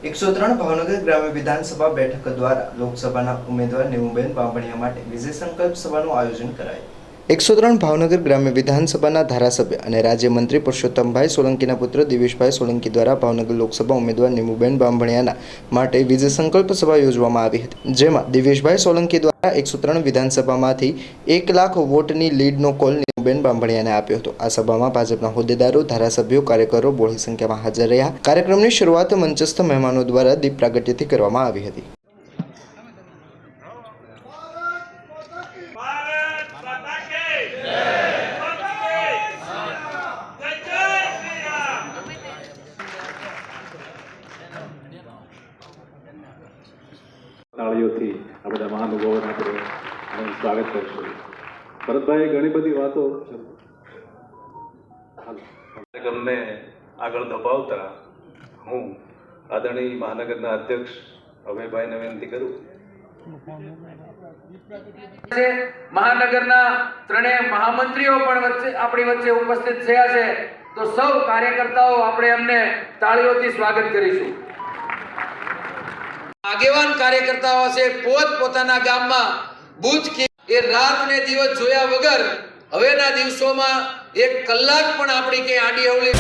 103 ભાવનગર ગ્રામ્ય વિધાનસભા બેઠક દ્વારા લોકસભાના ઉમેદવાર નીમુબેન બાંભણિયા માટે વિજય સંકલ્પ સભાનું આયોજન કરાયું। 103 ભાવનગર ગ્રામ્ય વિધાનસભાના ધારાસભ્ય અને રાજ્યમંત્રી પુરુષોત્તમભાઈ સોલંકીના પુત્ર દિવેશભાઈ સોલંકી દ્વારા ભાવનગર લોકસભા ઉમેદવાર નીમુબેન બાંભણિયાના માટે વિજય સંકલ્પ સભા યોજવામાં આવી હતી, જેમાં દિવેશભાઈ સોલંકી દ્વારા 103 વિધાનસભામાંથી 1 લાખ વોટની લીડનો કોલ નીમુબેન બાંભણિયાને આપ્યો હતો। આ સભામાં ભાજપના હોદ્દેદારો, ધારાસભ્યો, કાર્યકરો બહોળી સંખ્યામાં હાજર રહ્યા। કાર્યક્રમની શરૂઆત મંચસ્થ મહેમાનો દ્વારા દીપ પ્રાગટ્યથી કરવામાં આવી હતી। તાળીઓથી આ બધા મહાનુભાવોને આપણે સ્વાગત કરીશું। ભરતભાઈ ઘણી બધી વાતો કાર્યક્રમને આગળ ધપાવતા હું આદરણીય મહાનગરના અધ્યક્ષ અભયભાઈને વિનંતી કરું। મહાનગરના ત્રણેય મહામંત્રીઓ પણ આપણી વચ્ચે ઉપસ્થિત થયા છે, તો સૌ કાર્યકર્તાઓ આપણે એમને તાળીઓથી સ્વાગત કરીશું। આગેવાન કાર્યકર્તાઓ છે પોતાના ગામમાં બૂથ એ રાત ને દિવસ જોયા વગર હવેના દિવસોમાં 1 કલાક પણ આપણી કે આડી અવળી